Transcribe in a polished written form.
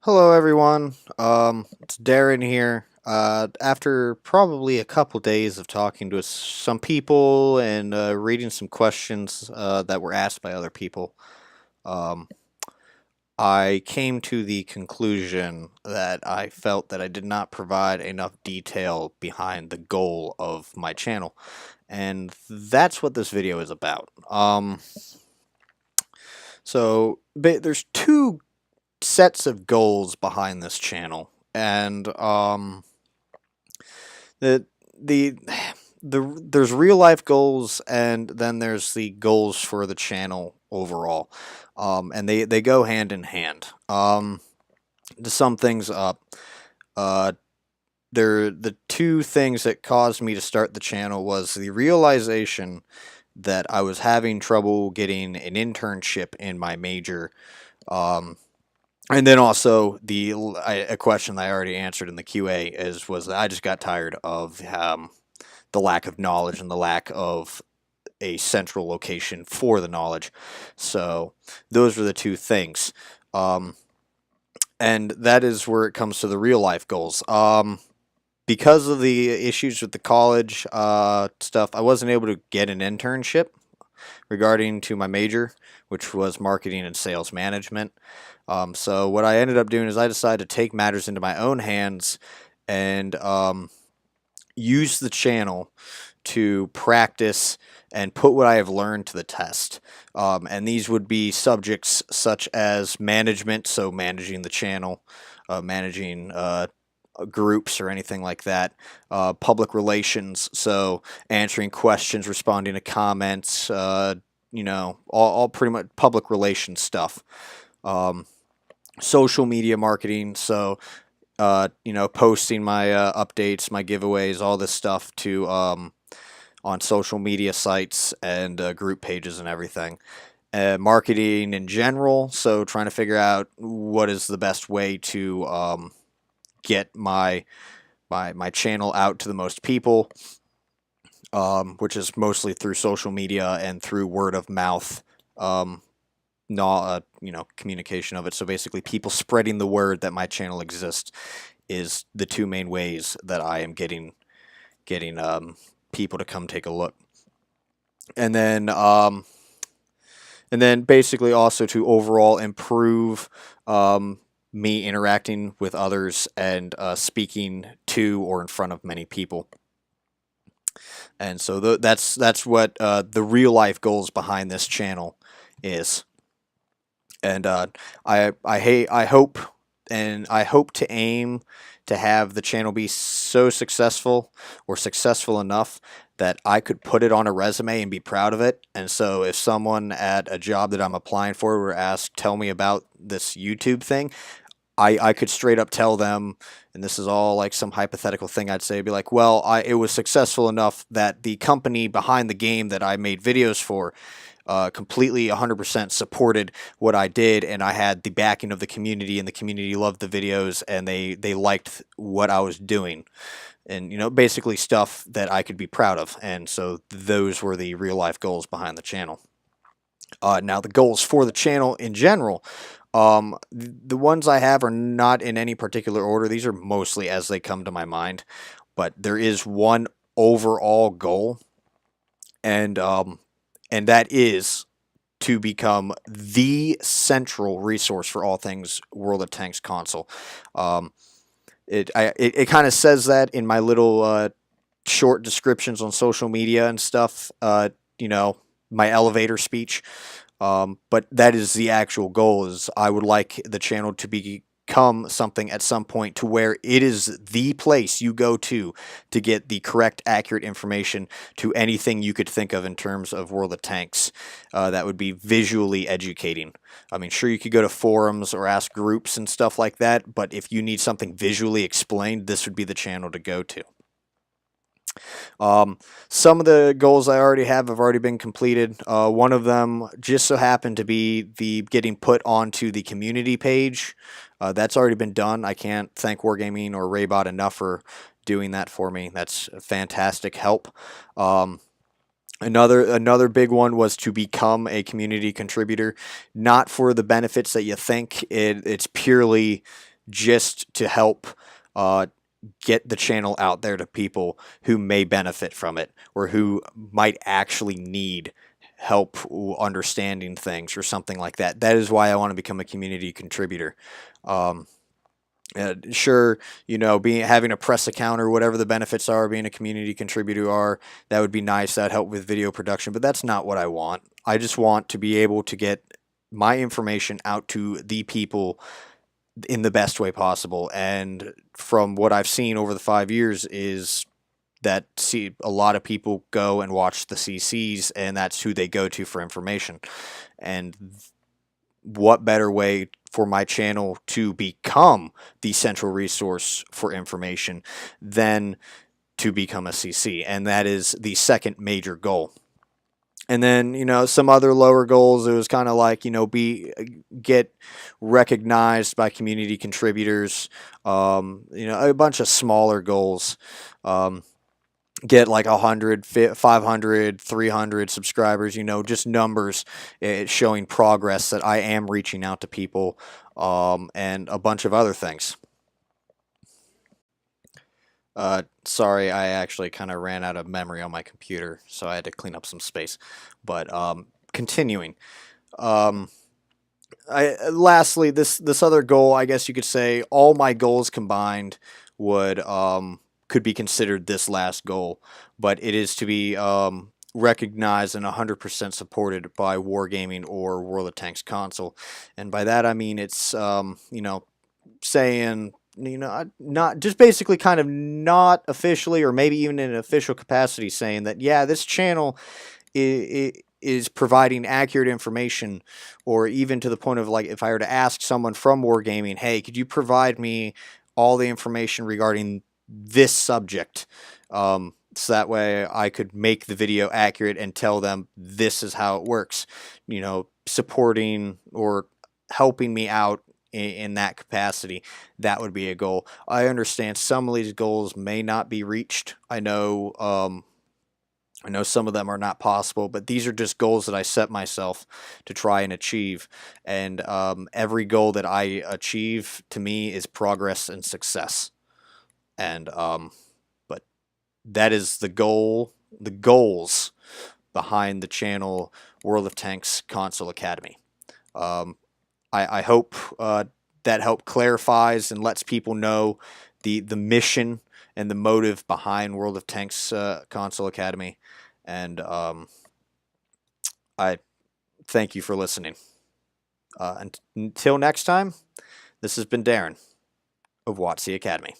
Hello, everyone. It's Darren here. After probably a couple days of talking to some people and reading some questions that were asked by other people, um, I came to the conclusion that I felt that I did not provide enough detail behind the goal of my channel, and that's what this video is about. There's two sets of goals behind this channel, and the the there's real life goals, and then there's the goals for the channel overall, and they go hand in hand. To sum things up, uh, the two things that caused me to start the channel was the realization that I was having trouble getting an internship in my major. Um, And then also a question that I already answered in the QA was that I just got tired of the lack of knowledge and the lack of a central location for the knowledge. So those were the two things, um, and that is where it comes to the real life goals. Because of the issues with the college stuff, I wasn't able to get an internship regarding to my major, which was marketing and sales management. So what I ended up doing is I decided to take matters into my own hands and use the channel to practice and put what I have learned to the test. And these would be subjects such as management, so managing the channel, managing groups or anything like that, public relations, so answering questions, responding to comments, all pretty much public relations stuff. Um, Social media marketing, so posting my updates, my giveaways, all this stuff to on social media sites and group pages and everything. Marketing in general, so trying to figure out what is the best way to get my channel out to the most people, which is mostly through social media and through word of mouth. Communication of it. So basically, people spreading the word that my channel exists is the two main ways that I am getting people to come take a look. And then basically also to overall improve me interacting with others and speaking to or in front of many people. And so that's what the real life goals behind this channel is. And I hope to aim to have the channel be so successful or successful enough that I could put it on a resume and be proud of it. And so if someone at a job that I'm applying for were asked, tell me about this YouTube thing, I could straight up tell them, and this is all like some hypothetical thing I'd say, be like, well, it was successful enough that the company behind the game that I made videos for completely 100% supported what I did, and I had the backing of the community, and the community loved the videos, and they liked what I was doing, and basically stuff that I could be proud of. And so those were the real life goals behind the channel. Now the goals for the channel in general, the ones I have are not in any particular order. These are mostly as they come to my mind, but there is one overall goal, and that is to become the central resource for all things World of Tanks console. It kind of says that in my little short descriptions on social media and stuff. My elevator speech. But that is the actual goal. Is I would like the channel to become something at some point to where it is the place you go to get the correct, accurate information to anything you could think of in terms of World of Tanks. That would be visually educating. I mean, sure, you could go to forums or ask groups and stuff like that, but if you need something visually explained, this would be the channel to go to. Some of the goals I already have already been completed. One of them just so happened to be the getting put onto the community page. That's already been done. I can't thank Wargaming or Raybot enough for doing that for me. That's fantastic help. Another big one was to become a community contributor, not for the benefits that you think. It's purely just to help uh, get the channel out there to people who may benefit from it or who might actually need help understanding things or something like that. That is why I want to become a community contributor. Um, sure, being having a press account or whatever the benefits are, being a community contributor are, that would be nice. That'd help with video production, but that's not what I want. I just want to be able to get my information out to the people in the best way possible. And from what I've seen over the 5 years is that see a lot of people go and watch the CCs, and that's who they go to for information. And what better way for my channel to become the central resource for information than to become a CC? And that is the second major goal. And then, some other lower goals, it was kind of like, get recognized by community contributors, a bunch of smaller goals. Get like 100, 500, 300 subscribers, just numbers showing progress that I am reaching out to people, and a bunch of other things. Sorry, I actually kind of ran out of memory on my computer, so I had to clean up some space. But continuing, um, lastly, this other goal, I guess you could say, all my goals combined would could be considered this last goal, but it is to be recognized and 100% supported by Wargaming or World of Tanks console, and by that I mean it's saying, not just basically kind of not officially or maybe even in an official capacity saying that, yeah, this channel is providing accurate information, or even to the point of, like, if I were to ask someone from Wargaming, hey, could you provide me all the information regarding this subject, so that way I could make the video accurate and tell them this is how it works, supporting or helping me out in that capacity. That would be a goal. I understand some of these goals may not be reached. I know some of them are not possible, but these are just goals that I set myself to try and achieve. And every goal that I achieve, to me, is progress and success. And but that is the goals behind the channel World of Tanks Console Academy. I hope that help clarifies and lets people know the mission and the motive behind World of Tanks Console Academy. And I thank you for listening. Until next time, this has been Darren of WoTC Academy.